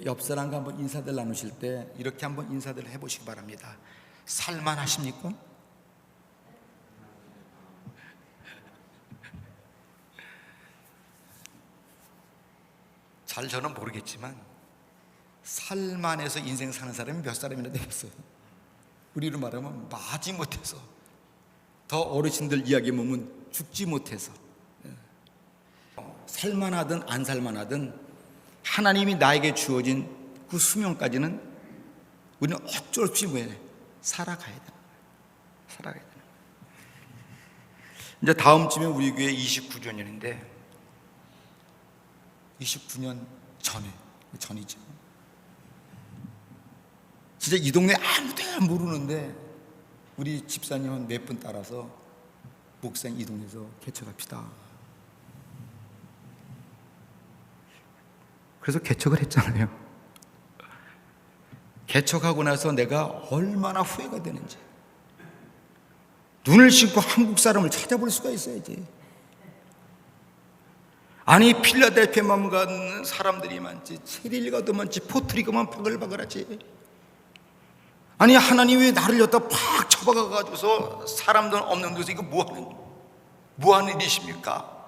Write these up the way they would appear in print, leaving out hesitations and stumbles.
옆 사람과 한번 인사들 나누실 때 이렇게 한번 인사들 해보시기 바랍니다. 살만하십니까? 잘 저는 모르겠지만 살만해서 인생 사는 사람이 몇 사람이나 되겠어요. 우리로 말하면 마지못해서, 더 어르신들 이야기 보면 죽지 못해서, 살만하든 안 살만하든 하나님이 나에게 주어진 그 수명까지는 우리는 어쩔 수 없이 살아가야 돼. 살아가야 돼. 이제 다음 주면 우리 교회 29주년인데 29년 전이죠. 진짜 이 동네 아무도 모르는데 우리 집사님은 몇 분 따라서 목사님 이 동네에서 개척합시다. 그래서 개척을 했잖아요. 개척하고 나서 내가 얼마나 후회가 되는지, 눈을 씻고 한국 사람을 찾아볼 수가 있어야지. 아니 필라델피아만 가는 사람들이 많지, 체릴가도 많지, 포트리가만 바글바글하지. 아니 하나님 왜 나를 여기다 팍 쳐박아가지고서 사람들 없는 데서 이거 뭐하는 일이십니까?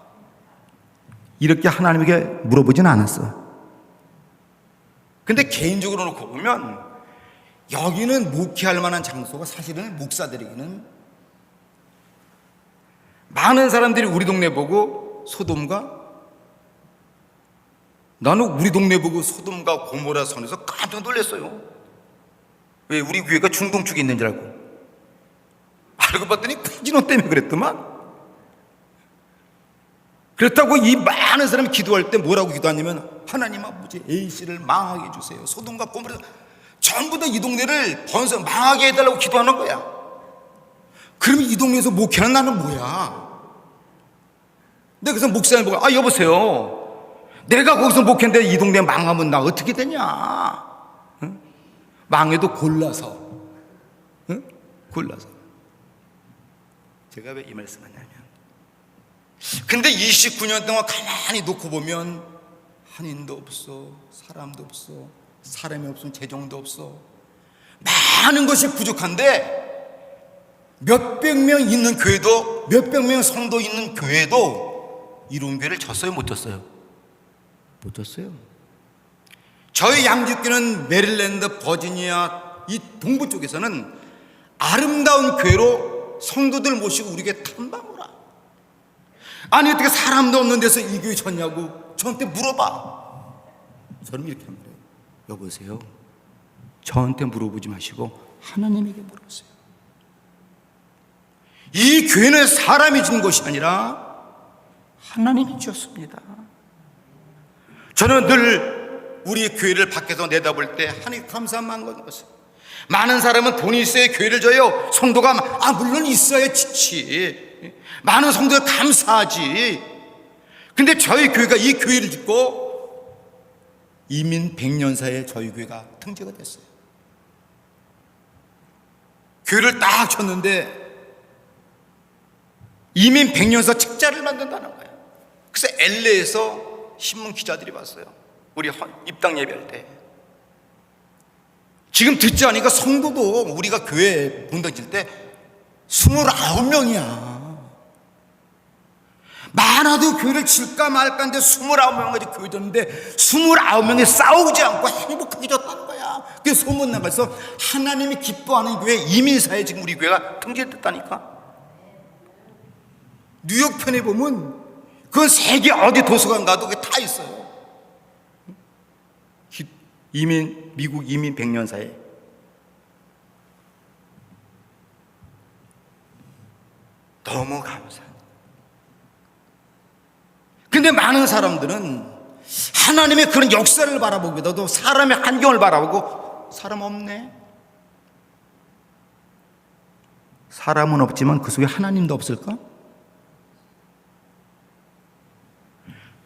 이렇게 하나님에게 물어보진 않았어. 근데 개인적으로 놓고 보면 여기는 목회할 만한 장소가 사실은 목사들에게는, 많은 사람들이 우리 동네 보고 소돔과, 나는 우리 동네 보고 소돔과 고모라 선에서 깜짝 놀랐어요. 왜? 우리 교회가 중동 쪽에 있는 줄 알고. 알고 봤더니 카지노 때문에 그랬더만. 그렇다고 이 많은 사람이 기도할 때 뭐라고 기도하냐면, 하나님 아버지 A씨를 망하게 해주세요. 소돔과 고모라 전부 다 이 동네를 번성 망하게 해달라고 기도하는 거야. 그러면 이 동네에서 목회하는 나는 뭐야? 내가 그래서 목사님 보고, 여보세요, 내가 거기서 목회인데 이 동네 망하면 나 어떻게 되냐? 응? 망해도 골라서, 응? 골라서. 제가 왜 이 말씀을 하냐면, 근데 29년 동안 가만히 놓고 보면 한인도 없어, 사람도 없어, 사람이 없으면 재정도 없어, 많은 것이 부족한데 몇백 명 있는 교회도, 몇백 명 성도 있는 교회도 이룬 교회를 졌어요? 못 졌어요? 못 졌어요. 저희 양주교는 메릴랜드, 버지니아 이 동부 쪽에서는 아름다운 교회로 성도들 모시고 우리 교회 탐방을 와. 아니 어떻게 사람도 없는 데서 이 교회 졌냐고 저한테 물어봐. 저는 이렇게 한 거예요. 여보세요, 저한테 물어보지 마시고 하나님에게 물어보세요. 이 교회는 사람이 준 것이 아니라 하나님이 주었습니다. 저는 늘 우리 교회를 밖에서 내다볼 때 하나님 감사한 마음을 가졌어요. 많은 사람은 돈이 있어야 교회를 줘요. 성도가 물론 있어야 지치. 많은 성도가 감사하지. 근데 저희 교회가 이 교회를 짓고 이민 100년사에 저희 교회가 등재가 됐어요. 교회를 딱 쳤는데 이민 100년사 책자를 만든다는 거예요. 그래서 LA에서 신문 기자들이 왔어요. 우리 입당 예배할 때. 지금 듣지 않으니까 성도도 우리가 교회 본당 칠 때 29명이야. 많아도 교회를 칠까 말까인데 29명까지 교회 졌는데 29명이 싸우지 않고 행복하게 졌다는 거야. 그게 소문 나가서 하나님이 기뻐하는 교회, 이민사에 지금 우리 교회가 등재됐다니까. 뉴욕 편에 보면 그건 세계 어디 도서관 가도 그게 다 있어요. 미국 이민 100년사에. 너무 감사합니다. 근데 많은 사람들은 하나님의 그런 역사를 바라보기보다도 사람의 환경을 바라보고, 사람 없네, 사람은 없지만 그 속에 하나님도 없을까?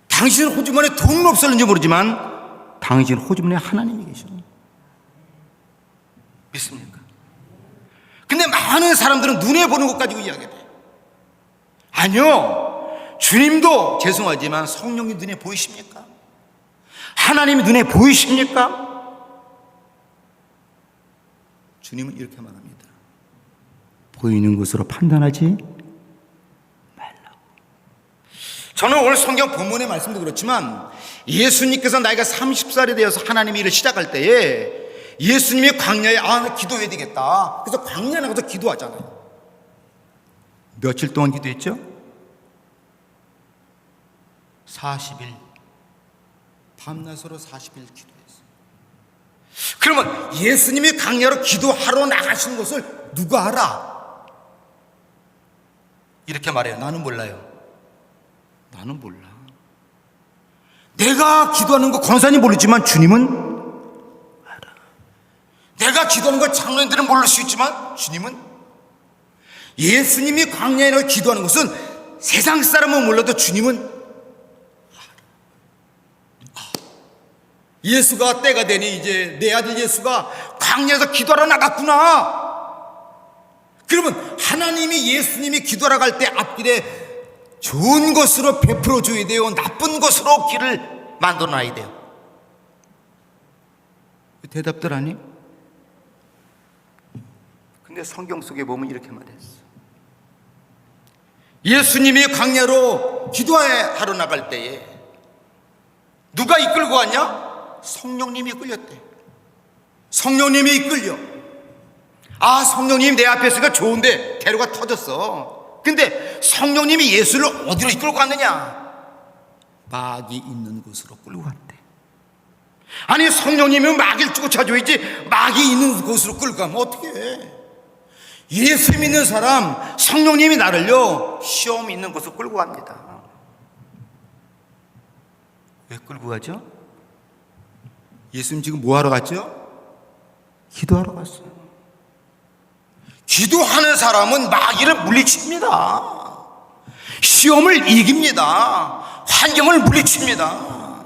당신 호주머니에 돈은 없었는지 모르지만 당신 호주머니에 하나님이 계셔. 믿습니까? 근데 많은 사람들은 눈에 보는 것 가지고 이야기해. 아니요, 주님도 죄송하지만 성령이 눈에 보이십니까? 하나님이 눈에 보이십니까? 주님은 이렇게 말합니다. 보이는 것으로 판단하지 말라고. 저는 오늘 성경 본문의 말씀도 그렇지만 예수님께서 나이가 30살이 되어서 하나님의 일을 시작할 때에 예수님이 광야에 나 기도해야 되겠다. 그래서 광야에 나가서 기도하잖아요. 며칠 동안 기도했죠? 40일. 밤낮으로 40일 기도했어요. 그러면 예수님이 광야로 기도하러 나가신 것을 누가 알아? 이렇게 말해요. 나는 몰라요. 나는 몰라. 내가 기도하는 거 권사님 모르지만 주님은 알아. 내가 기도하는 거 장로님들은 모를 수 있지만 주님은, 예수님이 광야에 나가 기도하는 것은 세상 사람은 몰라도 주님은 알아. 예수가 때가 되니 이제 내 아들 예수가 광야에서 기도하러 나갔구나. 그러면 하나님이 예수님이 기도하러 갈 때 앞길에 좋은 것으로 베풀어 줘야 돼요? 나쁜 것으로 길을 만들어 놔야 돼요? 대답들 하니? 근데 성경 속에 보면 이렇게 말했어. 예수님이 광야로 기도하러 나갈 때에 누가 이끌고 왔냐? 성령님이 이끌렸대. 성령님이 이끌려. 성령님 내 앞에 있으니까 좋은데 대로가 터졌어. 근데 성령님이 예수를 어디로 이끌고 갔느냐? 마귀 있는 곳으로 끌고 갔대. 아니, 성령님이 마귀를 쫓아줘야지 마귀 있는 곳으로 끌고 가면 어떻게 해? 예수 믿는 사람, 성령님이 나를요 시험 있는 곳으로 끌고 갑니다. 왜 끌고 가죠? 예수님 지금 뭐 하러 갔죠? 기도하러 갔어요. 기도하는 사람은 마귀를 물리칩니다. 시험을 이깁니다. 환경을 물리칩니다.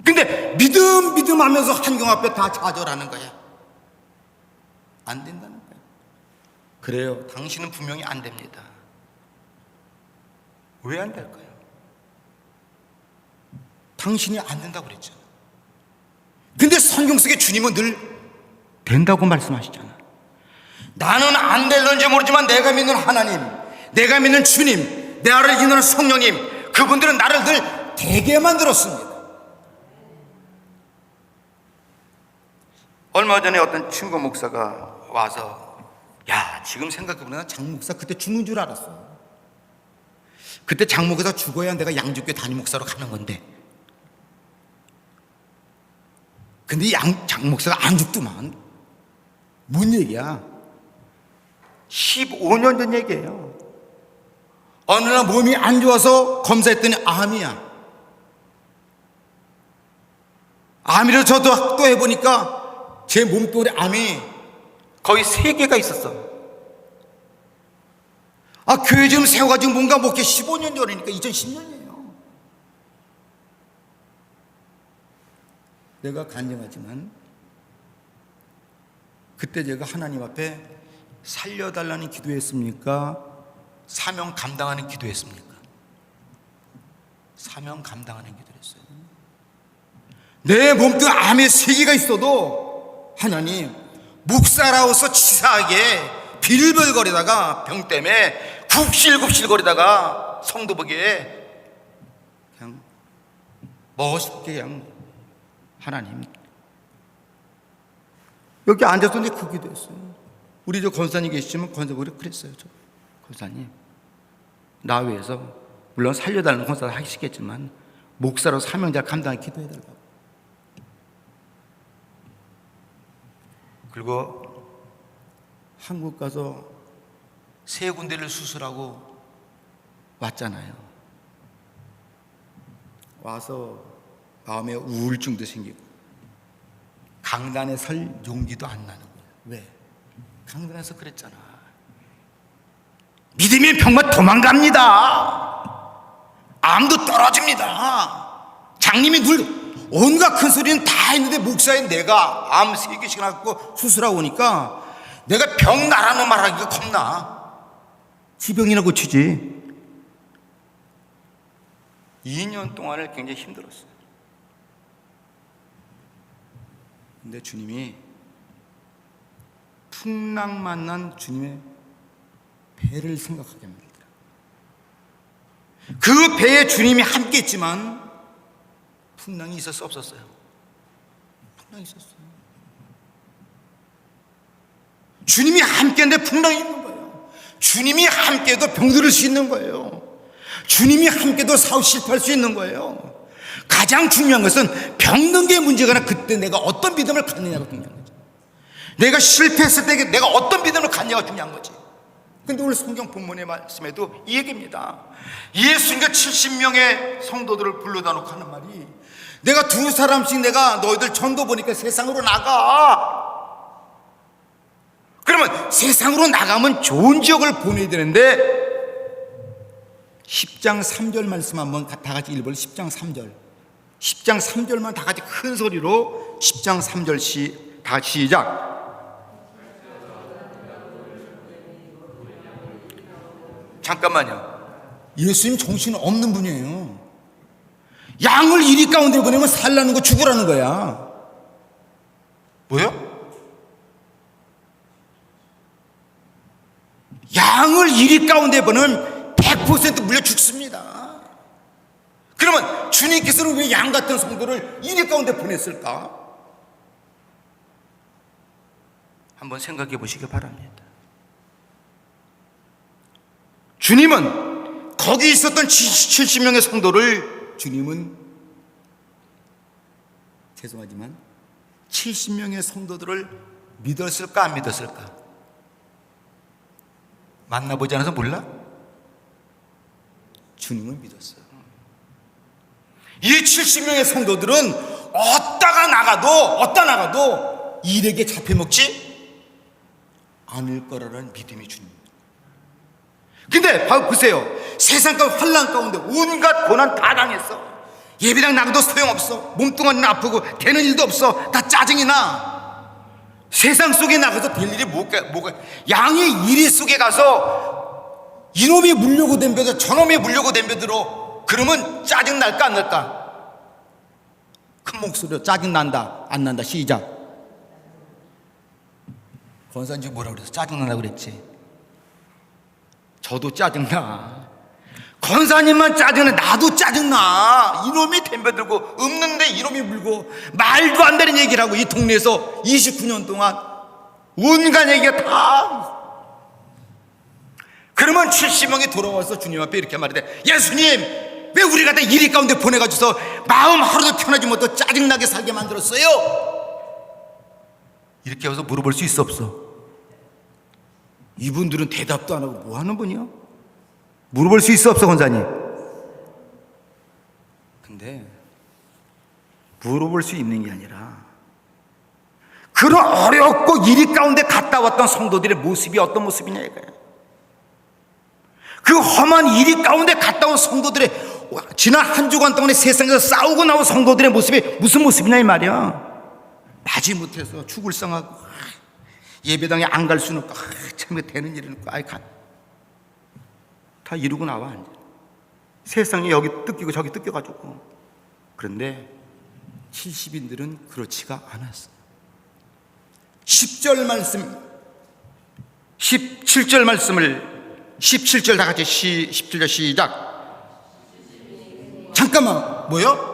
근데 믿음 하면서 환경 앞에 다 좌절하는 거야. 안 된다는 거야. 그래요. 당신은 분명히 안 됩니다. 왜 안 될까요? 당신이 안 된다고 그랬죠. 근데 성경 속에 주님은 늘 된다고 말씀하시잖아. 나는 안 될런지 모르지만 내가 믿는 하나님, 내가 믿는 주님, 나를 인도하는 성령님, 그분들은 나를 늘 되게 만들었습니다. 얼마 전에 어떤 친구 목사가 와서, 지금 생각해보면 장 목사 그때 죽는 줄 알았어. 그때 장 목사 죽어야 내가 양주교회 담임 목사로 가는 건데, 근데 장 목사가 안 죽더만. 뭔 얘기야? 15년 전 얘기예요. 어느 날 몸이 안 좋아서 검사했더니 암이야. 암이라 저도 또 해보니까 제 몸뚱아리 암이 거의 3개가 있었어. 교회 좀 세워가지고 뭔가 먹게 15년 전이니까 2010년이에요. 내가 간증하지만 그때 제가 하나님 앞에 살려달라는 기도했습니까? 사명 감당하는 기도했습니까? 사명 감당하는 기도를 했어요. 내 몸뚱아리 암에 3개가 있어도 하나님, 목사라고서 치사하게 빌벌거리다가 병 때문에 굽실굽실거리다가 성도 보기에 그냥 멋있게 그냥 하나님, 여기 앉아서 내 그 기도했어요. 우리 저 권사님 계시지만 권사님이 그랬어요. 저 권사님, 나 위해서 물론 살려달라는 권사도 하시겠지만 목사로 사명자 감당하게 기도해달라고. 그리고 한국 가서 3군데를 수술하고 왔잖아요. 와서 마음에 우울증도 생기고 강단에 설 용기도 안 나는 거예요. 왜? 강단에서 그랬잖아. 믿음의 병만 도망갑니다. 암도 떨어집니다. 장님이 늘 온갖 큰 소리는 다 했는데 목사인 내가 암 3개씩 갖고 수술하고 오니까 내가 병 나라는 말하기가 겁나. 지병이나 고치지. 2년 동안을 굉장히 힘들었어요. 근데 주님이 풍랑 만난 주님의 배를 생각하게 합니다. 그 배에 주님이 함께 있지만 풍랑이 있었어 없었어요? 풍랑이 있었어요. 주님이 함께 했는데 풍랑이 있는 거예요. 주님이 함께해도 병들을 수 있는 거예요. 주님이 함께해도 사업 실패할 수 있는 거예요. 가장 중요한 것은 병든 게 문제가 아니라 그때 내가 어떤 믿음을 갖느냐가 중요한 거죠. 내가 실패했을 때 내가 어떤 믿음을 갖느냐가 중요한 거지. 근데 오늘 성경 본문의 말씀에도 이 얘기입니다. 예수님과 70명의 성도들을 불러다 놓고 하는 말이, 내가 두 사람씩 내가 너희들 전도 보니까 세상으로 나가. 그러면 세상으로 나가면 좋은 지역을 보내야 되는데 10장 3절 말씀 한번 다 같이 읽어볼래요? 10장 3절. 10장 3절만 다 같이 큰 소리로 10장 3절 다 시작. 잠깐만요. 예수님 정신 없는 분이에요. 양을 이리 가운데 보내면 살라는 거 죽으라는 거야. 뭐요? 양을 이리 가운데 보내면 100% 물려 죽습니다. 그러면 주님께서는 왜 양 같은 성도를 이리 가운데 보냈을까? 한번 생각해 보시기 바랍니다. 주님은 거기 있었던 70명의 성도를 주님은 죄송하지만 70명의 성도들을 믿었을까 안 믿었을까? 만나보지 않아서 몰라? 주님은 믿었어요. 이 70명의 성도들은 어디가 나가도 일에게 잡혀먹지 않을 거라는 믿음이 주님입니다. 근데 보세요. 세상 환난 가운데 온갖 고난 다 당했어. 예배당 나가도 소용없어. 몸뚱아리는 아프고 되는 일도 없어. 다 짜증이 나. 세상 속에 나가서 될 일이 뭐가 양이 이리 속에 가서 이놈이 물려고 덤벼들어 저놈이 물려고 덤벼들어. 그러면 짜증 날까 안 날까? 큰 목소리로 짜증 난다 안 난다 시작. 권사님 뭐라 그랬어? 짜증 난다고 그랬지. 저도 짜증나. 권사님만 짜증나. 나도 짜증나. 이놈이 덤벼들고 없는데 이놈이 물고 말도 안 되는 얘기를 하고 이 동네에서 29년 동안 온갖 얘기가 다. 그러면 70명이 돌아와서 주님 앞에 이렇게 말해. 예수님 왜 우리가 다 이리 가운데 보내가지고서 마음 하루도 편하지 못하고 짜증나게 살게 만들었어요? 이렇게 해서 물어볼 수 있어 없어? 이분들은 대답도 안 하고 뭐 하는 분이요? 물어볼 수 있어 없어 권사님? 근데 물어볼 수 있는 게 아니라 그런 어렵고 이리 가운데 갔다 왔던 성도들의 모습이 어떤 모습이냐 이거예요. 그 험한 이리 가운데 갔다 온 성도들의 지난 한 주간 동안에 세상에서 싸우고 나온 성도들의 모습이 무슨 모습이냐 이 말이야. 마지못해서 죽을 상하고 예배당에 안 갈 수는 없고 참 되는 일은 없고 다 이루고 나와. 세상에 여기 뜯기고 저기 뜯겨가지고. 그런데 70인들은 그렇지가 않았어요. 10절 말씀 17절 말씀을 17절 다 같이 17절 시작. 잠깐만 뭐요?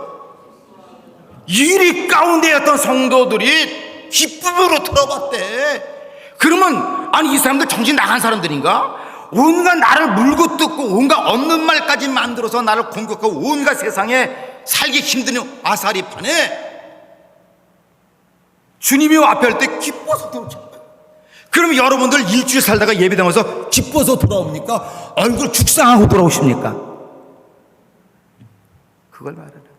이리 가운데였던 성도들이 기쁨으로 들어봤대. 그러면 아니 이 사람들 정신 나간 사람들인가? 온갖 나를 물고 뜯고 온갖 없는 말까지 만들어서 나를 공격하고 온갖 세상에 살기 힘든 아사리판에 주님이 앞에 할 때 기뻐서 들어오죠. 그러면 여러분들 일주일 살다가 예배당 와서 기뻐서 돌아옵니까? 얼굴 죽상하고 돌아오십니까? 그걸 말하는 거예요.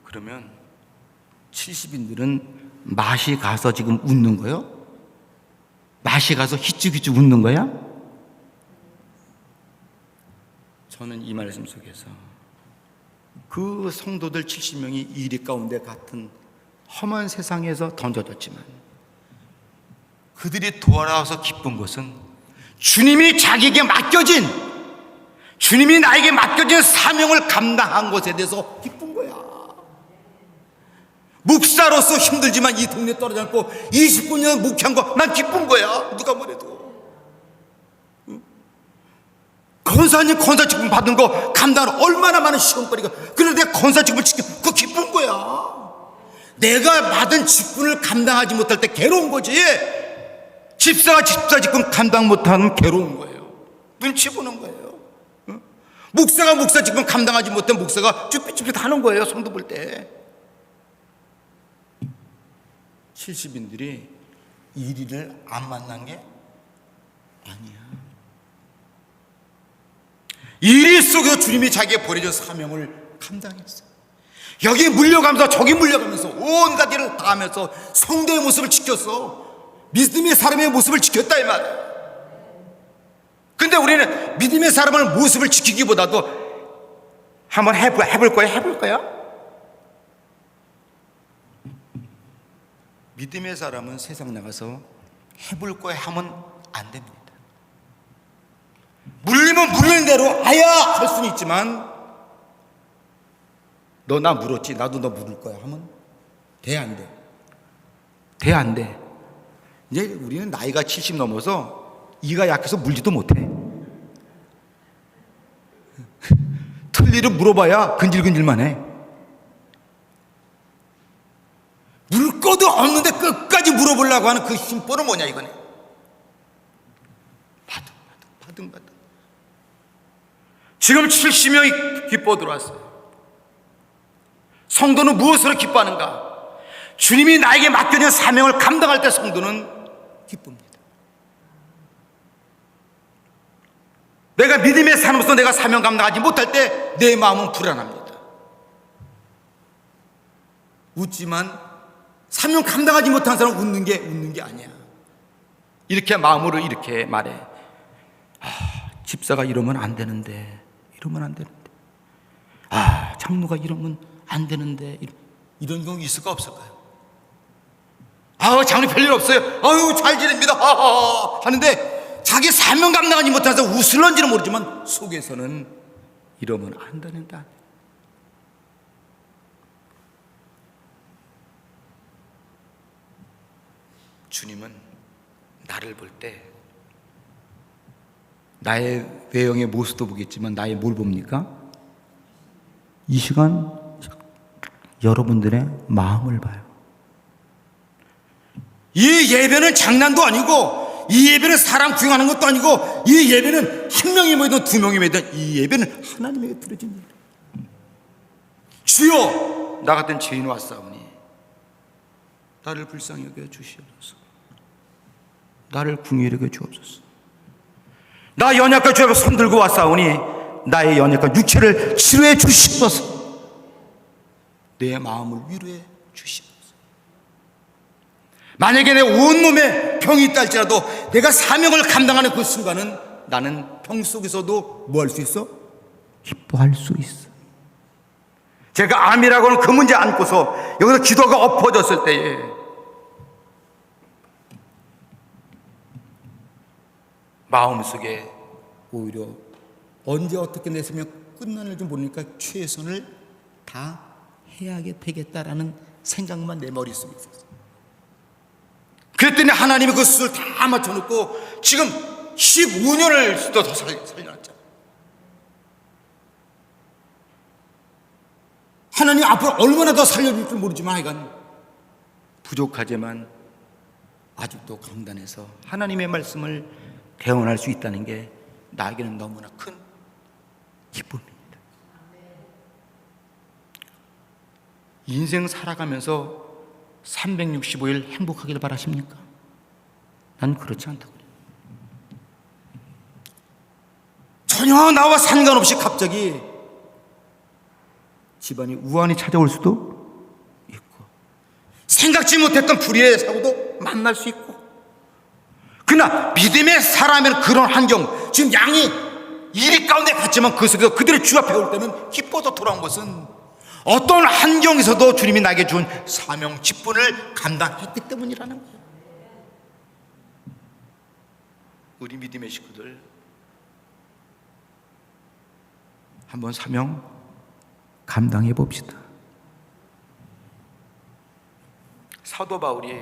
그러면 70인들은 맛이 가서 지금 웃는 거예요? 맛이 가서 히쭉히쭉 웃는 거야? 저는 이 말씀 속에서 그 성도들 70명이 이리 가운데 같은 험한 세상에서 던져졌지만 그들이 돌아와서 기쁜 것은 주님이 나에게 맡겨진 사명을 감당한 것에 대해서 기쁜 거야. 목사로서 힘들지만 이 동네 떨어지 않고 29년 목회한 거 난 기쁜 거야. 누가 뭐래도. 권사님 권사 직분 받은 거 감당하는 얼마나 많은 시험거리가. 그런데 내가 권사 직분을 지켜 그거 기쁜 거야. 내가 받은 직분을 감당하지 못할 때 괴로운 거지. 집사가 집사 직분 감당 못하면 괴로운 거예요. 눈치 보는 거예요. 목사가 목사 직분 감당하지 못한 목사가 쭈삣쭈삣 하는 거예요. 성도 볼 때. 70인들이 1위를 안 만난 게 아니야. 1위 속에서 주님이 자기의 버려진 사명을 감당했어. 여기 물려가면서 저기 물려가면서 온갖 일을 다 하면서 성도의 모습을 지켰어. 믿음의 사람의 모습을 지켰다 이 말이야. 근데 우리는 믿음의 사람의 모습을 지키기보다도 한번 해볼 거야? 믿음의 사람은 세상 나가서 해볼 거야 하면 안 됩니다. 물리면 물리는 대로 아야 할 수는 있지만 너 나 물었지 나도 너 물을 거야 하면 돼 안 돼? 돼 안 돼? 이제 우리는 나이가 70 넘어서 이가 약해서 물지도 못해. 틀 일을 물어봐야 근질근질만 해. 물 거도 없는데 끝까지 물어보려고 하는 그 심보는 뭐냐 이거네. 바등. 지금 70명이 기뻐 들어왔어요. 성도는 무엇으로 기뻐하는가? 주님이 나에게 맡겨진 사명을 감당할 때 성도는 기쁩니다. 내가 믿음의 사람으로서 내가 사명 감당하지 못할 때 내 마음은 불안합니다. 웃지만 사명 감당하지 못한 사람은 웃는 게 아니야. 이렇게 마음으로 이렇게 말해. 집사가 이러면 안 되는데, 장로가 이러면 안 되는데, 이런 경우 있을까 없을까요? 장로 별일 없어요. 잘 지냅니다. 하는데 자기 사명 감당하지 못해서 웃을런지는 모르지만 속에서는 이러면 안 된다. 주님은 나를 볼 때 나의 외형의 모습도 보겠지만 나의 뭘 봅니까? 이 시간 여러분들의 마음을 봐요. 이 예배는 장난도 아니고 이 예배는 사람 구경하는 것도 아니고 이 예배는 한 명이 모이든 두 명이 모이든 이 예배는 하나님에게 드려진 일이에요. 주여 나 같은 죄인 왔사오니 나를 불쌍히 여겨 주시옵소서. 나를 긍휼히 여겨 주옵소서. 나 연약한 주 앞에 손 들고 왔사오니 나의 연약한 육체를 치료해 주시옵소서. 내 마음을 위로해 주시옵소서. 만약에 내 온몸에 병이 있다 할지라도 내가 사명을 감당하는 그 순간은 나는 병 속에서도 뭐 할 수 있어? 기뻐할 수 있어. 제가 암이라고 하는 그 문제 안고서 여기서 기도가 엎어졌을 때에 마음속에 오히려 언제 어떻게 내 생명 끝나는지 모르니까 최선을 다 해야 되겠다라는 생각만 내 머릿속에 있었어요. 그랬더니 하나님이 그 수를 다 맞춰놓고 지금 15년을 더 살려놨잖아. 하나님 앞으로 얼마나 더 살려줄 줄 모르지만 하여간 부족하지만 아직도 강단해서 하나님의 말씀을 대언할 수 있다는 게 나에게는 너무나 큰 기쁨입니다. 인생 살아가면서 365일 행복하길 바라십니까? 난 그렇지 않다고 그래요. 전혀 나와 상관없이 갑자기 집안이 우환이 찾아올 수도 있고 생각지 못했던 불의의 사고도 만날 수 있고, 그러나 믿음의 사람은 그런 환경, 지금 양이 이리 가운데 갔지만 그 속에서 그들의 주 앞에 올 때는 기뻐서 돌아온 것은 어떤 환경에서도 주님이 나에게 준 사명 직분을 감당했기 때문이라는 거예요. 우리 믿음의 식구들 한번 사명 감당해 봅시다. 사도 바울이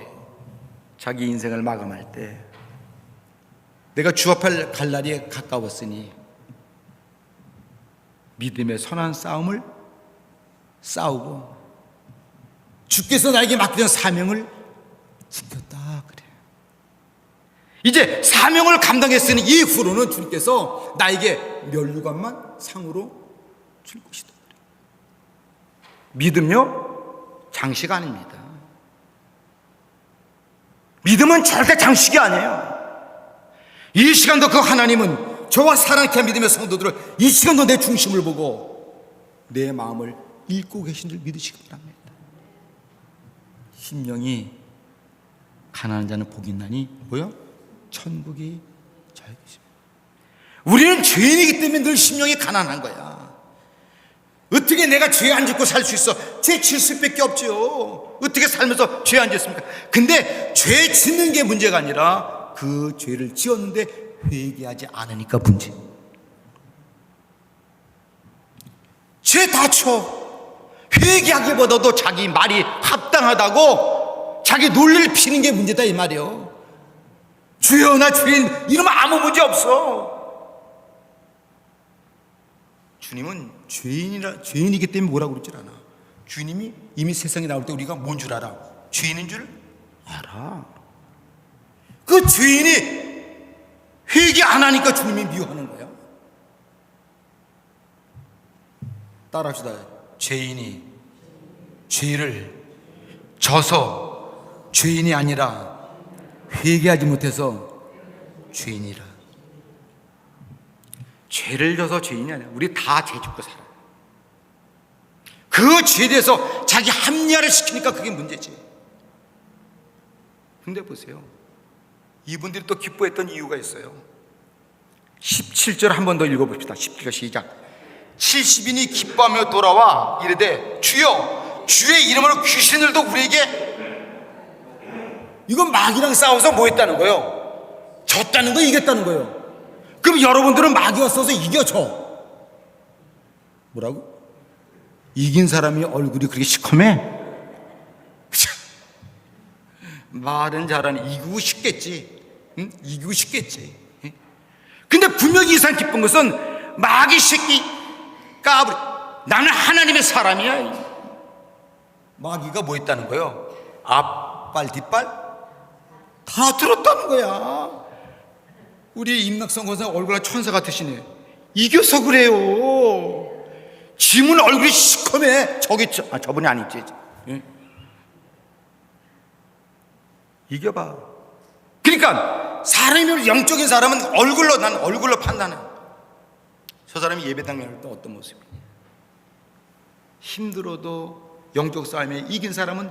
자기 인생을 마감할 때 내가 주 앞에 갈 날이 가까웠으니 믿음의 선한 싸움을 싸우고 주께서 나에게 맡기는 사명을 지켰다 그래. 이제 사명을 감당했으니 이후로는 주님께서 나에게 면류관만 상으로 줄 것이다. 믿음요 장식 아닙니다. 믿음은 절대 장식이 아니에요. 이 시간도 그 하나님은 저와 사랑케 믿음의 성도들을 이 시간도 내 중심을 보고 내 마음을 읽고 계신 줄 믿으시기 바랍니다. 심령이 가난한 자는 복이 있나니 뭐요? 천국이 저희 것입니다. 우리는 죄인이기 때문에 늘 심령이 가난한 거야. 어떻게 내가 죄 안 짓고 살 수 있어? 죄 질 수밖에 없죠. 어떻게 살면서 죄 안 짓습니까? 근데 죄 짓는 게 문제가 아니라 그 죄를 지었는데 회개하지 않으니까 문제. 죄 다쳐. 회개하기보다도 자기 말이 합당하다고 자기 논리를 피는 게 문제다 이 말이요. 주여 나 죄인 이러면 아무 문제 없어. 주님은 죄인이기 때문에 뭐라고 그러질 않아. 주님이 이미 세상에 나올 때 우리가 뭔 줄 알아? 죄인인 줄 알아. 그 죄인이 회개 안 하니까 주님이 미워하는 거야. 따라합시다. 죄인이 죄를 져서 죄인이 아니라 회개하지 못해서 죄인이라. 죄를 져서 죄인이 아니라 우리 다 죄 짓고 살아. 그 죄에 대해서 자기 합리화를 시키니까 그게 문제지. 근데 보세요, 이분들이 또 기뻐했던 이유가 있어요. 17절 한 번 더 읽어봅시다. 17절 시작. 70인이 기뻐하며 돌아와 이르되 주여 주의 이름으로 귀신들도 우리에게. 이건 마귀랑 싸워서 뭐 했다는 거예요? 졌다는 거예요? 이겼다는 거예요? 그럼 여러분들은 마귀가 써서 이겨줘. 뭐라고? 이긴 사람이 얼굴이 그렇게 시커매? 말은 잘하네. 이기고 싶겠지. 응? 이기고 싶겠지. 응? 근데 분명히 이상 기쁜 것은 마귀 새끼 까불이 나는 하나님의 사람이야. 마귀가 뭐 했다는 거예요? 앞발 뒷발 다 들었다는 거야. 우리 임낙성 권사 얼굴이 천사 같으시네. 이겨서 그래요. 지문 얼굴이 시커매. 저분이 아니지. 응? 이겨봐. 그러니까 사람이 영적인 사람은 난 얼굴로 판단해. 저 사람이 예배당 나올 때 어떤 모습이냐. 힘들어도 영적 싸움에 이긴 사람은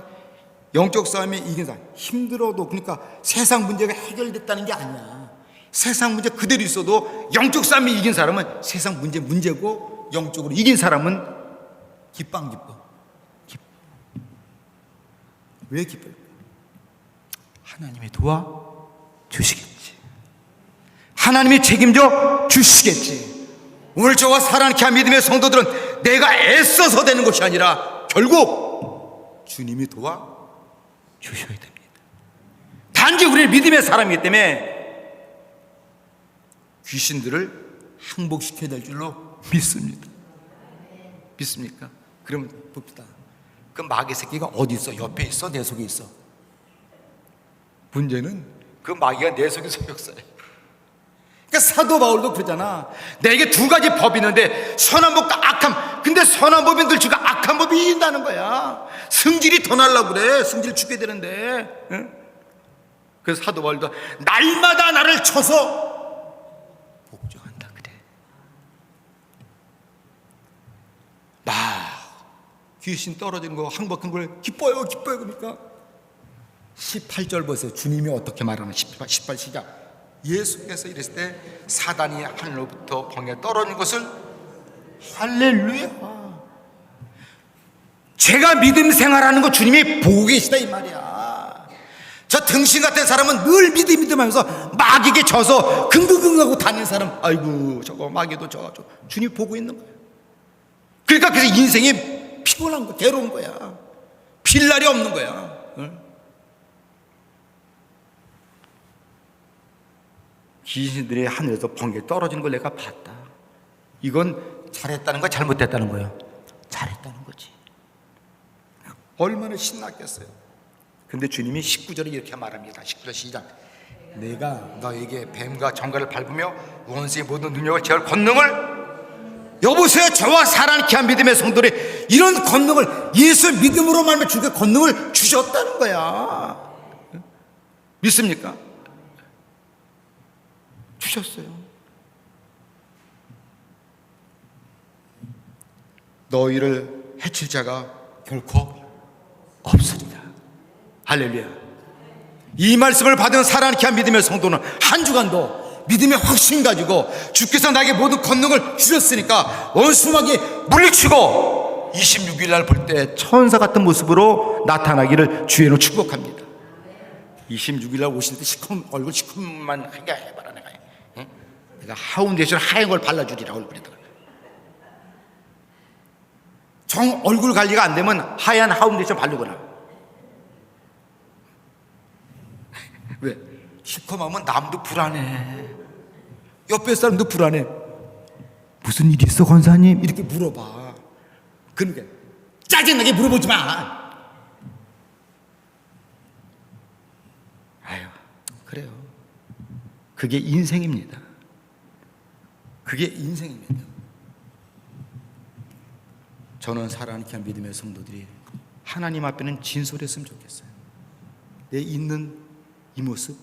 영적 싸움에 이긴 사람. 힘들어도 그러니까 세상 문제가 해결됐다는 게 아니야. 세상 문제 그대로 있어도 영적 싸움에 이긴 사람은 세상 문제고 영적으로 이긴 사람은 기뻐 안 기뻐? 기뻐. 왜 기뻐요? 하나님이 도와주시겠지. 하나님이 책임져 주시겠지. 오늘 저와 사랑케 한 믿음의 성도들은 내가 애써서 되는 것이 아니라 결국 주님이 도와주셔야 됩니다. 단지 우리는 믿음의 사람이기 때문에 귀신들을 항복시켜야 될 줄로 믿습니다. 믿습니까? 그러면 봅시다. 그 마귀 새끼가 어디 있어? 옆에 있어? 내 속에 있어? 문제는 그 마귀가 내 속에서 역사해. 그러니까 사도 바울도 그러잖아. 내게 두 가지 법이 있는데 선한 법과 악한. 근데 선한 법인 들치고 악한 법이 이긴다는 거야. 성질이 더 날라고 그래. 성질 죽게 되는데. 응? 그래서 사도 바울도 날마다 나를 쳐서 복종한다 그래. 나 귀신 떨어지는 거 항복한 걸 기뻐요 그러니까 18절 보세요. 주님이 어떻게 말하나. 18 시작. 예수께서 이랬을 때 사단이 하늘로부터 광야에 떨어진 것을 할렐루야. 제가 믿음 생활하는 거 주님이 보고 계시다 이 말이야. 저 등신 같은 사람은 늘 믿음하면서 마귀에게 져서 긍긍긍하고 다니는 사람, 아이고 저거 마귀도 저 주님이 보고 있는 거야. 그러니까 그래서 인생이 피곤한 거, 괴로운 거야. 필 날이 없는 거야. 응? 귀신들이 하늘에서 번개 떨어지는 걸 내가 봤다. 이건 잘했다는 거야, 잘못했다는 거예요? 잘했다는 거지. 얼마나 신났겠어요. 근데 주님이 19절에 이렇게 말합니다. 19절 시작. 내가 너에게 뱀과 정갈을 밟으며 원수의 모든 능력을 제할 권능을, 여보세요, 저와 살아있게 한 믿음의 성도들이 이런 권능을, 예수 믿음으로 말하면 주님께 권능을 주셨다는 거야. 믿습니까? 주셨어요. 너희를 해칠 자가 결코 없으리라. 할렐루야. 이 말씀을 받은 살아있게 한 믿음의 성도는 한 주간도 믿음의 확신 가지고 주께서 나에게 모든 권능을 주셨으니까 원수마귀 물리치고 26일 날 볼 때 천사 같은 모습으로 나타나기를 주의로 축복합니다. 26일 날 오실 때 얼굴 시커먼만 하게 해봐라. 내가 하운데이션 하얀 걸 발라주리라. 얼굴에다가 정 얼굴 관리가 안 되면 하얀 하운데이션 바르거나. 왜? 시커먼면 남도 불안해, 옆에 사람도 불안해. 무슨 일 있어 권사님? 이렇게 물어봐. 그러니까 짜증나게 물어보지 마. 아유, 그래요. 그게 인생입니다. 그게 인생입니다. 저는 살아있게 한 믿음의 성도들이 하나님 앞에는 진솔했으면 좋겠어요. 내 있는 이 모습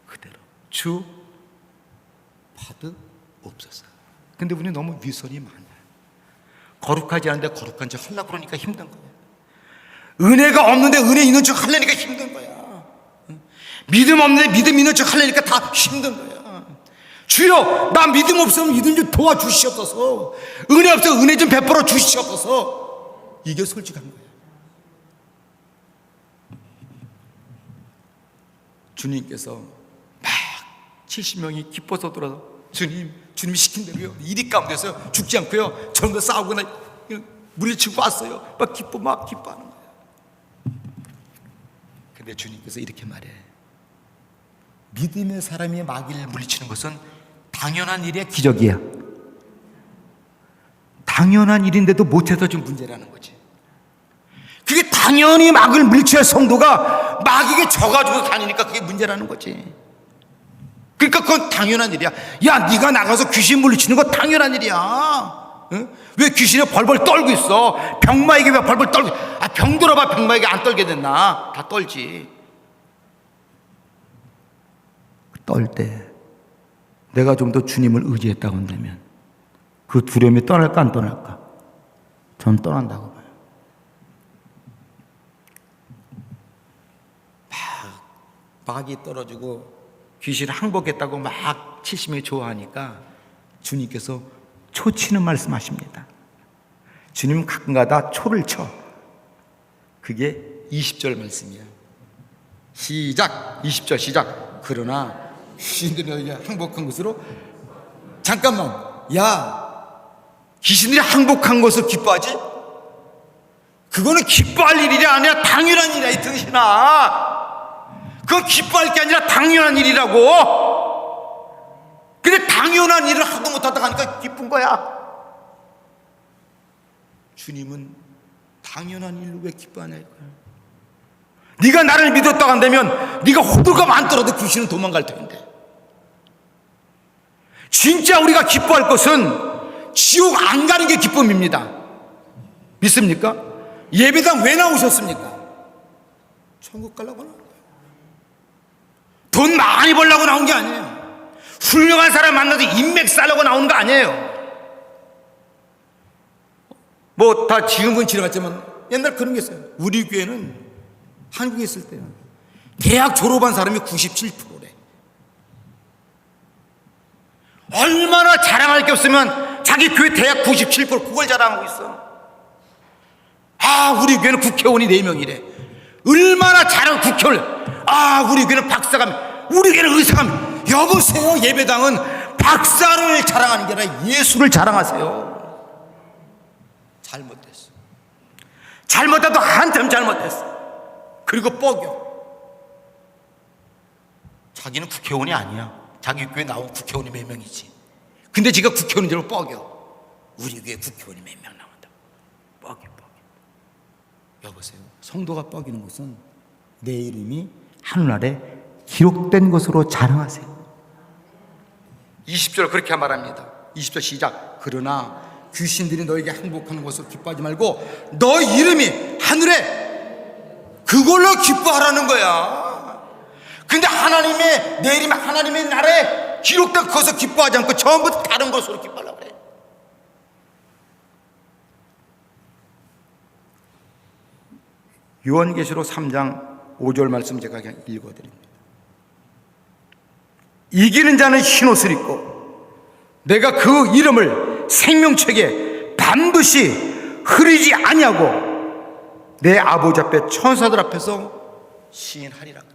그대로 주 받으옵소서. 근데 우리 너무 위선이 많아요. 거룩하지 않은데 거룩한 척 하려고 그러니까 힘든 거예요. 은혜가 없는데 은혜 있는 척 하려니까 힘든 거야. 믿음 없는데 믿음 있는 척 하려니까 다 힘든 거야. 주여, 나 믿음 없으면 믿음 좀 도와주시옵소서. 은혜 없어 은혜 좀 베풀어 주시옵소서. 이게 솔직한 거예요. 주님께서 막 70명이 기뻐서 돌아서 주님이 시킨 대로요, 이리 가운데서 죽지 않고요, 저런 거 싸우거나 물리치고 왔어요. 막 기뻐하는 거예요. 근데 주님께서 이렇게 말해. 믿음의 사람이 마귀를 물리치는 것은 당연한 일이야, 기적이야. 당연한 일인데도 못해서 좀 문제라는 거지. 그게 당연히 마귀를 물리쳐야 성도가 마귀에게 져가지고 다니니까 그게 문제라는 거지. 그러니까 그건 당연한 일이야. 야, 네가 나가서 귀신 물리치는 거 당연한 일이야. 응? 왜 귀신이 벌벌 떨고 있어? 병마에게 왜 벌벌 떨고? 병 들어봐, 병마에게 안 떨게 됐나? 다 떨지. 떨 때 내가 좀 더 주님을 의지했다고 한다면 그 두려움이 떠날까 안 떠날까? 전 떠난다고 봐요. 마귀 떨어지고 귀신 항복했다고 막 70명이 좋아하니까 주님께서 초치는 말씀하십니다. 주님은 가끔가다 초를 쳐. 그게 20절 말씀이야. 시작. 20절 시작. 그러나 귀신들이 항복한 것으로, 잠깐만, 야, 귀신들이 항복한 것을 기뻐하지? 그거는 기뻐할 일이 아니라 당연한 일이야, 이 등신아. 그건 기뻐할 게 아니라 당연한 일이라고. 근데 당연한 일을 하도 못하다 하니까 기쁜 거야. 주님은 당연한 일로 왜 기뻐하냐 이거야. 네가 나를 믿었다고 한다면 네가 호들갑 안 떨어도 귀신은 도망갈 텐데. 진짜 우리가 기뻐할 것은 지옥 안 가는 게 기쁨입니다. 믿습니까? 예배당 왜 나오셨습니까? 천국 가려고 나온 거예요. 돈 많이 벌려고 나온 게 아니에요. 훌륭한 사람 만나서 인맥 쌓으려고 나오는 거 아니에요. 뭐 다 지금은 지나갔지만 옛날 그런 게 있어요. 우리 교회는 한국에 있을 때요, 대학 졸업한 사람이 97%래. 얼마나 자랑할 게 없으면 자기 교회 대학 97% 그걸 자랑하고 있어. 우리 교회는 국회의원이 4명이래. 얼마나 자랑, 국회의원. 우리 교회는 박사감, 우리 교회는 의사감. 여보세요, 예배당은 박사를 자랑하는 게 아니라 예수를 자랑하세요. 잘못됐어. 잘못해도 한참 잘못했어. 그리고 뻐겨. 자기는 국회의원이 아니야. 자기 교회 나온 국회의원이 몇 명이지. 근데 지가 국회의원인 줄 뻐겨. 우리 교회 국회의원이 몇 명 나온다고. 뻐겨. 여보세요. 성도가 뻐기는 것은 내 이름이 하늘나라에 기록된 것으로 자랑하세요. 20절 그렇게 말합니다. 20절 시작. 그러나 귀신들이 너에게 항복하는 것으로 기뻐하지 말고 너 이름이 하늘에 그걸로 기뻐하라는 거야. 근데 하나님의 내 이름이 하나님의 나라에 기록된 것으로 기뻐하지 않고 전부 다른 것으로 기뻐하려고 그래. 요한계시록 3장 5절 말씀 제가 그냥 읽어드립니다. 이기는 자는 흰옷을 입고 내가 그 이름을 생명책에 반드시 흐리지 아니하고 내 아버지 앞에 천사들 앞에서 시인하리라 그래.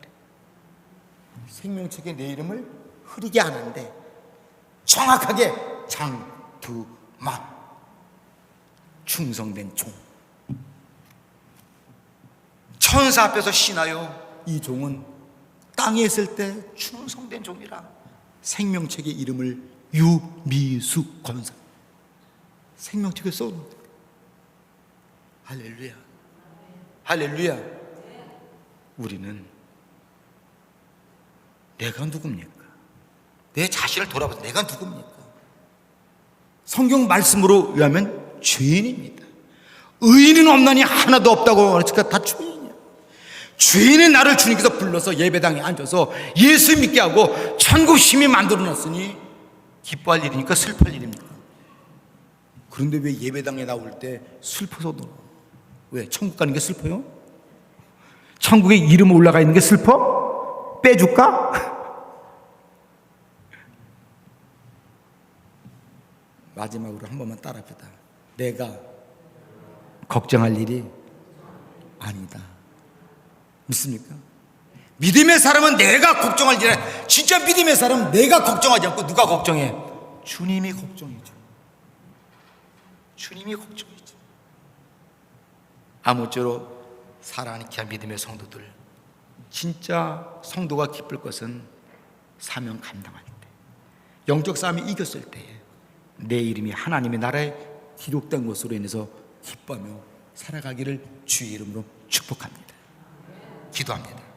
생명책에 내 이름을 흐리지 않았는데 정확하게 장두만 충성된 종, 천사 앞에서 신하여 이 종은 땅에 있을 때 충성된 종이라. 생명책의 이름을 유미수 권사 생명책에 써놓은. 할렐루야, 할렐루야. 우리는 내가 누굽니까? 내 자신을 돌아봐서 내가 누굽니까? 성경 말씀으로 의하면 죄인입니다. 의인은 없나니 하나도 없다고 하니까 다 죄인이야. 죄인의 나를 주님께서 불러서 예배당에 앉아서 예수 믿게 하고 천국 심히 만들어놨으니 기뻐할 일이니까 슬퍼할 일입니까? 그런데 왜 예배당에 나올 때 슬퍼서 놀아? 왜? 천국 가는 게 슬퍼요? 천국에 이름 올라가 있는 게 슬퍼? 빼줄까? 마지막으로 한 번만 따라합시다. 내가 걱정할 일이 아니다. 믿습니까? 믿음의 사람은 내가 걱정할 일이 아니라, 진짜 믿음의 사람은 내가 걱정하지 않고 누가 걱정해? 주님이 걱정이죠. 주님이 걱정이죠. 아무쪼록 사랑하는 귀한 믿음의 성도들, 진짜 성도가 기쁠 것은 사명 감당할 때, 영적 싸움이 이겼을 때에 내 이름이 하나님의 나라에 기록된 것으로 인해서 기뻐하며 살아가기를 주의 이름으로 축복합니다. 기도합니다.